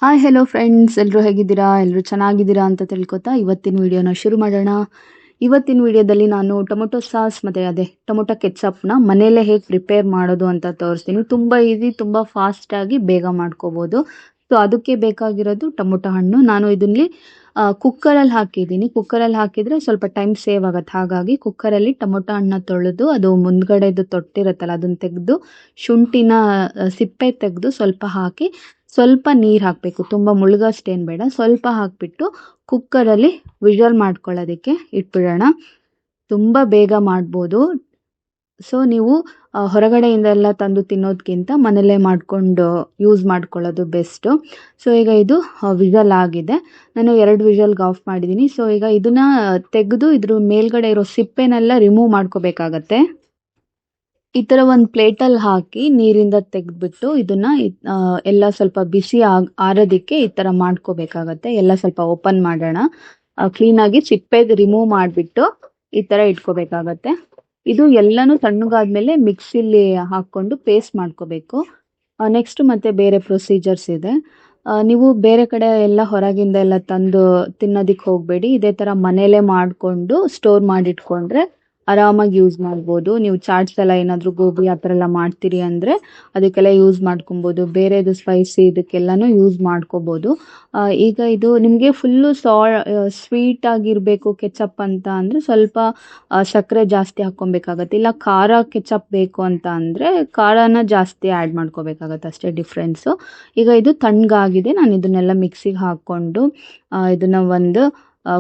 Hi hello friends, ಎಲ್ಲರೂ ಹೇಗಿದ್ದೀರಾ? ಎಲ್ಲರೂ ಚೆನ್ನಾಗಿದ್ದೀರಾ ಅಂತ ತಿಳ್ಕೊತಾ ಇವತ್ತಿನ ವಿಡಿಯೋನ ಶುರು ಮಾಡೋಣ. ಇವತ್ತಿನ ವಿಡಿಯೋದಲ್ಲಿ ನಾನು ಟೊಮೊಟೊ ಸಾಸ್ ಮತ್ತು ಟೊಮೊಟೊ ಕೆಚಪ್ನ ಮನೆಯಲ್ಲೇ ಹೇಗೆ ಪ್ರಿಪೇರ್ ಮಾಡೋದು ಅಂತ ತೋರಿಸ್ತೀನಿ. ತುಂಬ ಈಸಿ, ತುಂಬ ಫಾಸ್ಟಾಗಿ ಬೇಗ ಮಾಡ್ಕೋಬೋದು. ಸೊ ಅದಕ್ಕೆ ಬೇಕಾಗಿರೋದು ಟೊಮೊಟೊ ಹಣ್ಣು. ನಾನು ಇದರಲ್ಲಿ ಕುಕ್ಕರಲ್ಲಿ ಹಾಕಿದ್ದೀನಿ. ಕುಕ್ಕರಲ್ಲಿ ಹಾಕಿದರೆ ಸ್ವಲ್ಪ ಟೈಮ್ ಸೇವ್ ಆಗುತ್ತೆ. ಹಾಗಾಗಿ ಕುಕ್ಕರಲ್ಲಿ ಟೊಮೊಟೊ ಹಣ್ಣನ್ನ ತೊಳೆದು ಅದು ಮುಂದ್ಗಡೆದು ತೊಟ್ಟಿರುತ್ತಲ್ಲ ಅದನ್ನು ತೆಗೆದು, ಶುಂಠಿನ ಸಿಪ್ಪೆ ತೆಗೆದು ಸ್ವಲ್ಪ ಹಾಕಿ, ಸ್ವಲ್ಪ ನೀರು ಹಾಕಬೇಕು. ತುಂಬ ಮುಳುಗೋಷ್ಟೇನು ಬೇಡ, ಸ್ವಲ್ಪ ಹಾಕಿಬಿಟ್ಟು ಕುಕ್ಕರಲ್ಲಿ ವಿಷಲ್ ಮಾಡ್ಕೊಳ್ಳೋದಕ್ಕೆ ಇಟ್ಬಿಡೋಣ. ತುಂಬ ಬೇಗ ಮಾಡ್ಬೋದು. ಸೊ ನೀವು ಹೊರಗಡೆಯಿಂದ ಎಲ್ಲ ತಂದು ತಿನ್ನೋದಕ್ಕಿಂತ ಮನೆಯಲ್ಲೇ ಮಾಡಿಕೊಂಡು ಯೂಸ್ ಮಾಡ್ಕೊಳ್ಳೋದು ಬೆಸ್ಟು. ಸೊ ಈಗ ಇದು ವಿಷಲ್ ಆಗಿದೆ. ನಾನು 2 ವಿಷಲ್ಗೆ ಆಫ್ ಮಾಡಿದ್ದೀನಿ. ಸೊ ಈಗ ಇದನ್ನು ತೆಗೆದು ಇದ್ರ ಮೇಲ್ಗಡೆ ಇರೋ ಸಿಪ್ಪೆನೆಲ್ಲ ರಿಮೂವ್ ಮಾಡ್ಕೋಬೇಕಾಗತ್ತೆ. ಈ ಥರ ಒಂದು ಪ್ಲೇಟಲ್ಲಿ ಹಾಕಿ ನೀರಿಂದ ತೆಗೆದ್ಬಿಟ್ಟು ಇದನ್ನು ಎಲ್ಲ ಸ್ವಲ್ಪ ಬಿಸಿ ಆರೋದಕ್ಕೆ ಈ ಥರ ಮಾಡ್ಕೋಬೇಕಾಗತ್ತೆ. ಎಲ್ಲ ಸ್ವಲ್ಪ ಓಪನ್ ಮಾಡೋಣ. ಕ್ಲೀನಾಗಿ ಸಿಪ್ಪೆದು ರಿಮೂವ್ ಮಾಡಿಬಿಟ್ಟು ಈ ಥರ ಇಟ್ಕೋಬೇಕಾಗತ್ತೆ. ಇದು ಎಲ್ಲನೂ ತಣ್ಣಗಾದ್ಮೇಲೆ ಮಿಕ್ಸಿಲಿ ಹಾಕ್ಕೊಂಡು ಪೇಸ್ಟ್ ಮಾಡ್ಕೋಬೇಕು. ನೆಕ್ಸ್ಟ್ ಮತ್ತೆ ಬೇರೆ ಪ್ರೊಸೀಜರ್ಸ್ ಇದೆ. ನೀವು ಬೇರೆ ಕಡೆ ಎಲ್ಲ ಹೊರಗಿಂದ ಎಲ್ಲ ತಂದು ತಿನ್ನೋದಕ್ಕೆ ಹೋಗಬೇಡಿ. ಇದೇ ಥರ ಮನೇಲೇ ಮಾಡಿಕೊಂಡು ಸ್ಟೋರ್ ಮಾಡಿಟ್ಕೊಂಡ್ರೆ ಆರಾಮಾಗಿ ಯೂಸ್ ಮಾಡ್ಬೋದು. ನೀವು ಚಾಟ್ಸ್ ಎಲ್ಲ ಏನಾದರೂ ಗೋಬಿ ಆ ಥರ ಎಲ್ಲ ಮಾಡ್ತೀರಿ ಅಂದರೆ ಅದಕ್ಕೆಲ್ಲ ಯೂಸ್ ಮಾಡ್ಕೊಬೋದು. ಬೇರೆದು ಸ್ಪೈಸಿ ಇದಕ್ಕೆಲ್ಲನೂ ಯೂಸ್ ಮಾಡ್ಕೋಬೋದು. ಈಗ ಇದು ನಿಮಗೆ ಫುಲ್ಲು ಸ್ವೀಟ್ ಆಗಿರಬೇಕು ಕೆಚಪ್ ಅಂತ ಅಂದರೆ ಸ್ವಲ್ಪ ಸಕ್ಕರೆ ಜಾಸ್ತಿ ಹಾಕ್ಕೊಬೇಕಾಗತ್ತೆ. ಇಲ್ಲ ಖಾರ ಕೆಚಪ್ ಬೇಕು ಅಂತ ಅಂದರೆ ಖಾರನ ಜಾಸ್ತಿ ಆ್ಯಡ್ ಮಾಡ್ಕೋಬೇಕಾಗತ್ತೆ, ಅಷ್ಟೇ ಡಿಫ್ರೆನ್ಸು. ಈಗ ಇದು ತಣ್ಣಗಾಗಿದೆ. ನಾನು ಇದನ್ನೆಲ್ಲ ಮಿಕ್ಸಿಗೆ ಹಾಕ್ಕೊಂಡು ಇದನ್ನು ಒಂದು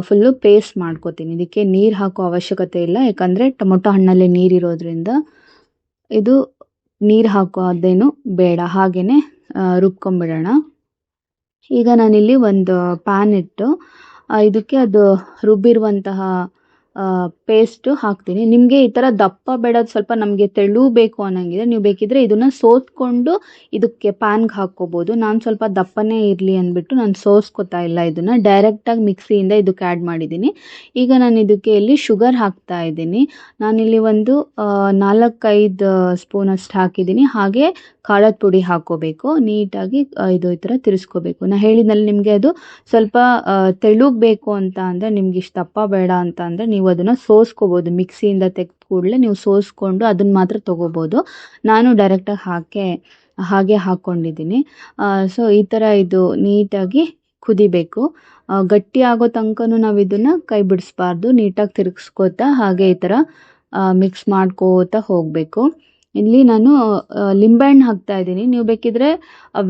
ಫುಲ್ಲು ಪೇಸ್ಟ್ ಮಾಡ್ಕೋತೀನಿ. ಇದಕ್ಕೆ ನೀರು ಹಾಕೋ ಅವಶ್ಯಕತೆ ಇಲ್ಲ, ಯಾಕಂದರೆ ಟೊಮೊಟೊ ಹಣ್ಣಲ್ಲಿ ನೀರಿರೋದ್ರಿಂದ ಇದು ನೀರು ಹಾಕೋದೇನು ಬೇಡ. ಹಾಗೆಯೇ ರುಬ್ಕೊಂಬಿಡೋಣ. ಈಗ ನಾನಿಲ್ಲಿ ಒಂದು ಪ್ಯಾನ್ ಇಟ್ಟು ಇದಕ್ಕೆ ಅದು ರುಬ್ಬಿರುವಂತಹ ಪೇಸ್ಟು ಹಾಕ್ತೀನಿ. ನಿಮಗೆ ಈ ಥರ ದಪ್ಪ ಬೇಡ, ಸ್ವಲ್ಪ ನಮಗೆ ತೆಳು ಬೇಕು ಅನ್ನೋಂಗಿದೆ, ನೀವು ಬೇಕಿದ್ರೆ ಇದನ್ನು ಸೋಸ್ಕೊಂಡು ಇದಕ್ಕೆ ಪ್ಯಾನ್ಗೆ ಹಾಕ್ಕೋಬೋದು. ನಾನು ಸ್ವಲ್ಪ ದಪ್ಪನೇ ಇರಲಿ ಅಂದ್ಬಿಟ್ಟು ನಾನು ಸೋಸ್ಕೋತಾ ಇಲ್ಲ, ಇದನ್ನು ಡೈರೆಕ್ಟಾಗಿ ಮಿಕ್ಸಿಯಿಂದ ಇದಕ್ಕೆ ಆ್ಯಡ್ ಮಾಡಿದ್ದೀನಿ. ಈಗ ನಾನು ಇದಕ್ಕೆ ಇಲ್ಲಿ ಶುಗರ್ ಹಾಕ್ತಾ ಇದ್ದೀನಿ. ನಾನಿಲ್ಲಿ ಒಂದು 4-5 ಸ್ಪೂನಷ್ಟು ಹಾಕಿದ್ದೀನಿ. ಹಾಗೆ ಖಾರದ ಪುಡಿ ಹಾಕ್ಕೋಬೇಕು. ನೀಟಾಗಿ ಇದು ಈ ಥರ ತಿರ್ಸ್ಕೋಬೇಕು. ನಾನು ಹೇಳಿದ್ನಲ್ಲಿ ನಿಮಗೆ ಅದು ಸ್ವಲ್ಪ ತೆಳುಗೆ ಬೇಕು ಅಂತ ಅಂದರೆ, ನಿಮ್ಗೆ ಇಷ್ಟು ದಪ್ಪ ಬೇಡ ಅಂತ ಅಂದರೆ ನೀವು ಅದನ್ನು ಸೋಸ್ಕೋಬೋದು. ಮಿಕ್ಸಿಯಿಂದ ತೆಗೆದ ಕೂಡಲೇ ನೀವು ಸೋಸ್ಕೊಂಡು ಅದನ್ನು ಮಾತ್ರ ತೊಗೋಬೋದು. ನಾನು ಡೈರೆಕ್ಟಾಗಿ ಹಾಗೆ ಹಾಕ್ಕೊಂಡಿದ್ದೀನಿ. ಸೊ ಈ ಥರ ಇದು ನೀಟಾಗಿ ಕುದಿಬೇಕು. ಗಟ್ಟಿ ಆಗೋ ತನಕನೂ ನಾವು ಇದನ್ನು ಕೈ ಬಿಡಿಸ್ಬಾರ್ದು. ನೀಟಾಗಿ ತಿರುಗಿಸ್ಕೋತಾ ಹಾಗೆ ಈ ಥರ ಮಿಕ್ಸ್ ಮಾಡ್ಕೋತಾ ಹೋಗಬೇಕು. ಇಲ್ಲಿ ನಾನು ಲಿಂಬೆಹಣ್ಣು ಹಾಕ್ತಾ ಇದ್ದೀನಿ. ನೀವು ಬೇಕಿದ್ರೆ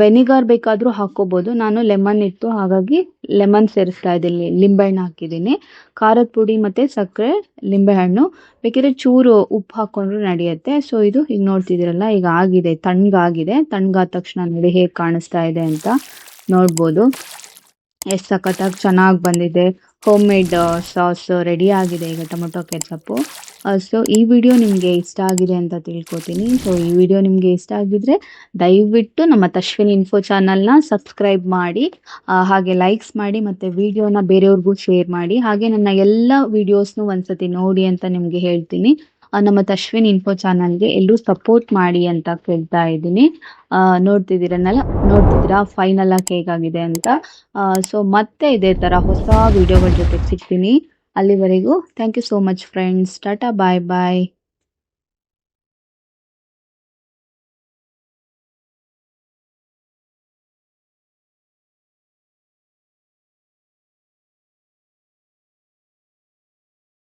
ವೆನಿಗರ್ ಬೇಕಾದರೂ ಹಾಕ್ಕೋಬೋದು. ನಾನು ಲೆಮನ್ ಇತ್ತು, ಹಾಗಾಗಿ ಲೆಮನ್ ಸೇರಿಸ್ತಾ ಇದ್ದೀನಿ, ಲಿಂಬೆಹಣ್ಣು ಹಾಕಿದ್ದೀನಿ. ಖಾರದ ಪುಡಿ ಮತ್ತು ಸಕ್ಕರೆ, ಲಿಂಬೆಹಣ್ಣು, ಬೇಕಿದ್ರೆ ಚೂರು ಉಪ್ಪು ಹಾಕ್ಕೊಂಡ್ರೂ ನಡೆಯುತ್ತೆ. ಸೊ ಇದು ಈಗ ನೋಡ್ತಿದ್ದೀರಲ್ಲ, ಈಗ ಆಗಿದೆ, ತಣ್ಣಗಾಗಿದೆ. ತಣ್ಣಗಾದ ತಕ್ಷಣ ನೋಡಿ ಹೇಗೆ ಕಾಣಿಸ್ತಾ ಇದೆ ಅಂತ ನೋಡ್ಬೋದು. ಎಷ್ಟು ಸಖತ್ತಾಗಿ ಚೆನ್ನಾಗಿ ಬಂದಿದೆ. ಹೋಮ್ ಮೇಡ್ ಸಾಸ್ ರೆಡಿ ಆಗಿದೆ ಈಗ ಟೊಮೊಟೊ ಕೆಚಪ್ಪು. ಸೊ ಈ ವಿಡಿಯೋ ನಿಮಗೆ ಇಷ್ಟ ಆಗಿದೆ ಅಂತ ತಿಳ್ಕೊತೀನಿ. ಸೊ ಈ ವಿಡಿಯೋ ನಿಮಗೆ ಇಷ್ಟ ಆಗಿದ್ರೆ ದಯವಿಟ್ಟು ನಮ್ಮ ತಶ್ವಿನ್ ಇನ್ಫೋ ಚಾನಲ್ನ ಸಬ್ಸ್ಕ್ರೈಬ್ ಮಾಡಿ, ಹಾಗೆ ಲೈಕ್ಸ್ ಮಾಡಿ, ಮತ್ತು ವಿಡಿಯೋನ ಬೇರೆಯವ್ರಿಗೂ ಶೇರ್ ಮಾಡಿ. ಹಾಗೆ ನನ್ನ ಎಲ್ಲ ವಿಡಿಯೋಸ್ನು ಒಂದ್ಸತಿ ನೋಡಿ ಅಂತ ನಿಮಗೆ ಹೇಳ್ತೀನಿ. ನಮ್ಮ ತಶ್ವಿನ್ ಇನ್ಫೋ ಚಾನಲ್ಗೆ ಎಲ್ಲರೂ ಸಪೋರ್ಟ್ ಮಾಡಿ ಅಂತ ಕೇಳ್ತಾ ಇದ್ದೀನಿ. ನೋಡ್ತಿದ್ದೀರಾ ಫೈನಲ್ ಆಗಿ ಹೇಗಾಗಿದೆ ಅಂತ. ಸೊ ಮತ್ತೆ ಇದೇ ಥರ ಹೊಸ ವಿಡಿಯೋಗಳ ಜೊತೆ ಸಿಗ್ತೀನಿ. ಅಲ್ಲಿವರೆಗೂ thank you so much friends. Tata, bye bye.